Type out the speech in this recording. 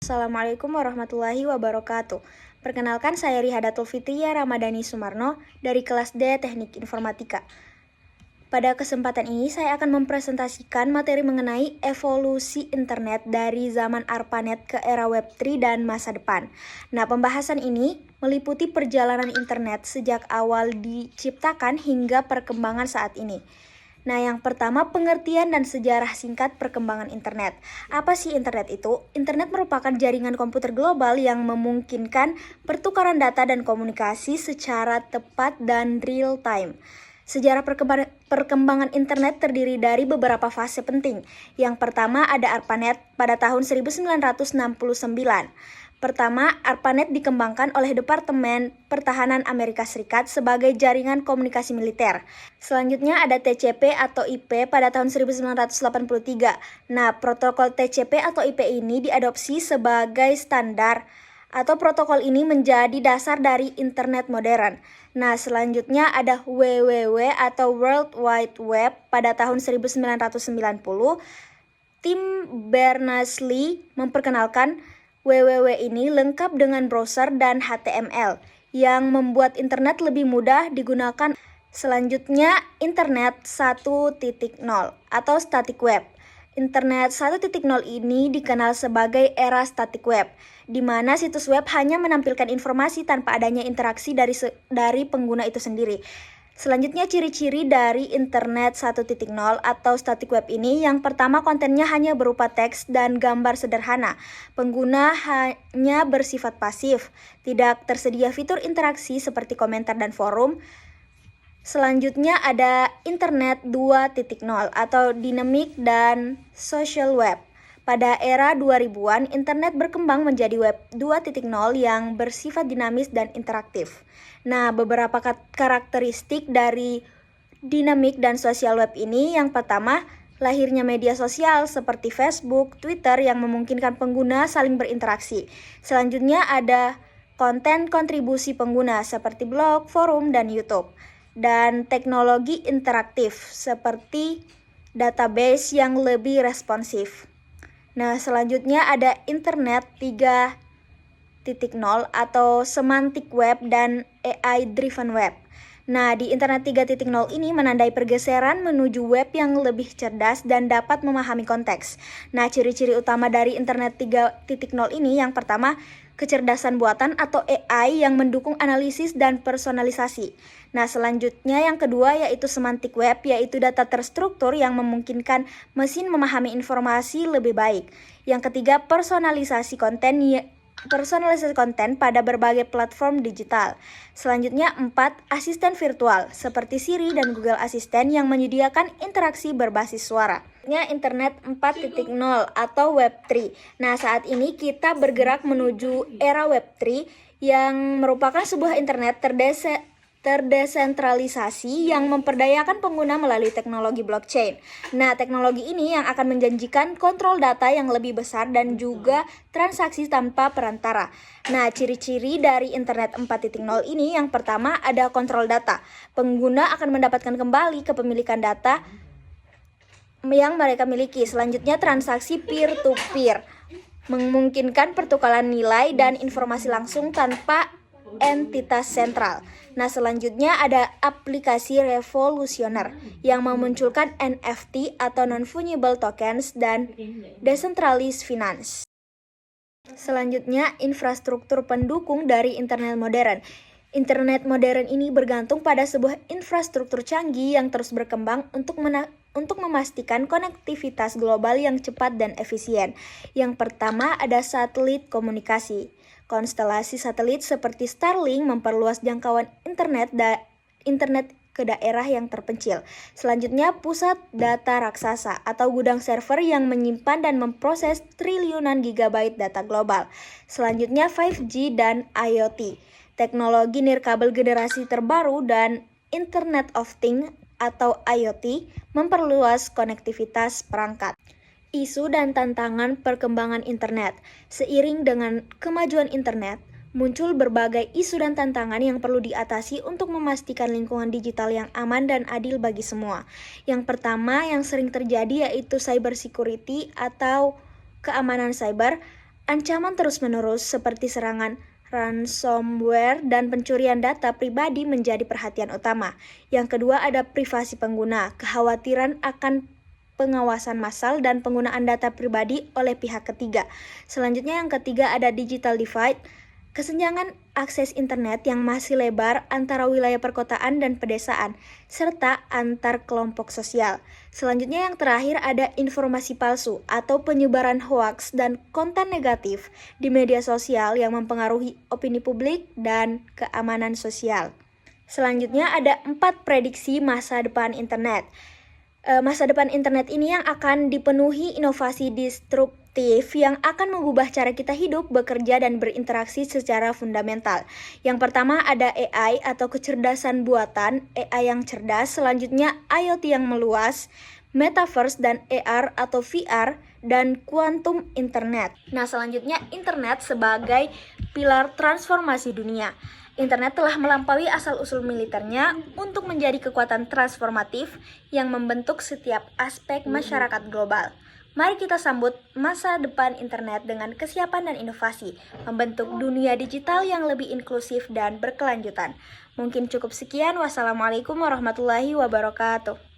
Assalamualaikum warahmatullahi wabarakatuh. Perkenalkan, saya Rihadatul Fitria Ramadhani Sumarno dari kelas D Teknik Informatika. Pada kesempatan ini saya akan mempresentasikan materi mengenai evolusi internet dari zaman ARPANET ke era Web3 dan masa depan. Nah, pembahasan ini meliputi perjalanan internet sejak awal diciptakan hingga perkembangan saat ini. Nah, yang pertama, pengertian dan sejarah singkat perkembangan internet. Apa sih internet itu? Internet merupakan jaringan komputer global yang memungkinkan pertukaran data dan komunikasi secara tepat dan real time. Sejarah perkembangan internet terdiri dari beberapa fase penting. Yang pertama ada ARPANET pada tahun 1969. Pertama, ARPANET dikembangkan oleh Departemen Pertahanan Amerika Serikat sebagai jaringan komunikasi militer. Selanjutnya ada TCP atau IP pada tahun 1983. Nah, protokol TCP atau IP ini diadopsi sebagai standar atau protokol ini menjadi dasar dari internet modern. Nah, selanjutnya ada WWW atau World Wide Web pada tahun 1990. Tim Berners-Lee memperkenalkan WWW ini lengkap dengan browser dan HTML yang membuat internet lebih mudah digunakan. Selanjutnya, Internet 1.0 atau Static Web. Internet 1.0 ini dikenal sebagai era static web, di mana situs web hanya menampilkan informasi tanpa adanya interaksi dari pengguna itu sendiri. Selanjutnya, ciri-ciri dari Internet 1.0 atau static web ini. Yang pertama, kontennya hanya berupa teks dan gambar sederhana. Pengguna hanya bersifat pasif. Tidak tersedia fitur interaksi seperti komentar dan forum. Selanjutnya ada Internet 2.0 atau dynamic dan social web. Pada era 2000-an, internet berkembang menjadi web 2.0 yang bersifat dinamis dan interaktif. Nah, beberapa karakteristik dari dynamic dan social web ini. Yang pertama, lahirnya media sosial seperti Facebook, Twitter yang memungkinkan pengguna saling berinteraksi. Selanjutnya ada konten kontribusi pengguna seperti blog, forum, dan YouTube. Dan teknologi interaktif seperti database yang lebih responsif. Nah, selanjutnya ada Internet 3.0 atau semantic web dan AI driven web. Nah, di Internet 3.0 ini menandai pergeseran menuju web yang lebih cerdas dan dapat memahami konteks. Nah, ciri-ciri utama dari Internet 3.0 ini, yang pertama, kecerdasan buatan atau AI yang mendukung analisis dan personalisasi. Nah, selanjutnya yang kedua yaitu semantic web, yaitu data terstruktur yang memungkinkan mesin memahami informasi lebih baik. Yang ketiga, personalisasi konten pada berbagai platform digital. Selanjutnya 4, asisten virtual seperti Siri dan Google Assistant yang menyediakan interaksi berbasis suara. Internet 4.0 atau Web3. Nah, saat ini kita bergerak menuju era Web3 yang merupakan sebuah internet terdesentralisasi yang memperdayakan pengguna melalui teknologi blockchain. Nah, teknologi ini yang akan menjanjikan kontrol data yang lebih besar dan juga transaksi tanpa perantara. Nah, ciri-ciri dari Internet 4.0 ini, yang pertama ada kontrol data. Pengguna akan mendapatkan kembali kepemilikan data yang mereka miliki. Selanjutnya, transaksi peer-to-peer memungkinkan pertukaran nilai dan informasi langsung tanpa entitas sentral. Nah, selanjutnya ada aplikasi revolusioner yang memunculkan NFT atau non-fungible tokens dan decentralized finance. Selanjutnya, infrastruktur pendukung dari internet modern. Internet modern ini bergantung pada sebuah infrastruktur canggih yang terus berkembang untuk memastikan konektivitas global yang cepat dan efisien. Yang pertama ada satelit komunikasi. Konstelasi satelit seperti Starlink memperluas jangkauan internet ke daerah yang terpencil. Selanjutnya, pusat data raksasa atau gudang server yang menyimpan dan memproses triliunan gigabyte data global. Selanjutnya, 5G dan IoT. Teknologi nirkabel generasi terbaru dan Internet of Things atau IoT memperluas konektivitas perangkat. Isu dan tantangan perkembangan internet. Seiring dengan kemajuan internet, muncul berbagai isu dan tantangan yang perlu diatasi untuk memastikan lingkungan digital yang aman dan adil bagi semua. Yang pertama yang sering terjadi yaitu cyber security atau keamanan cyber. Ancaman terus-menerus seperti serangan ransomware dan pencurian data pribadi menjadi perhatian utama. Yang kedua ada privasi pengguna, kekhawatiran akan pengawasan massal dan penggunaan data pribadi oleh pihak ketiga. Selanjutnya yang ketiga ada digital divide, kesenjangan akses internet yang masih lebar antara wilayah perkotaan dan pedesaan, serta antar kelompok sosial. Selanjutnya yang terakhir ada informasi palsu atau penyebaran hoaks dan konten negatif di media sosial yang mempengaruhi opini publik dan keamanan sosial. Selanjutnya ada 4 prediksi masa depan internet. Masa depan internet ini yang akan dipenuhi inovasi disruptif yang akan mengubah cara kita hidup, bekerja, dan berinteraksi secara fundamental. Yang pertama ada AI atau kecerdasan buatan, AI yang cerdas. Selanjutnya IoT yang meluas, Metaverse dan AR atau VR, dan Quantum Internet. Nah, selanjutnya internet sebagai pilar transformasi dunia. Internet telah melampaui asal-usul militernya untuk menjadi kekuatan transformatif yang membentuk setiap aspek masyarakat global. Mari kita sambut masa depan internet dengan kesiapan dan inovasi, membentuk dunia digital yang lebih inklusif dan berkelanjutan. Mungkin cukup sekian. Wassalamualaikum warahmatullahi wabarakatuh.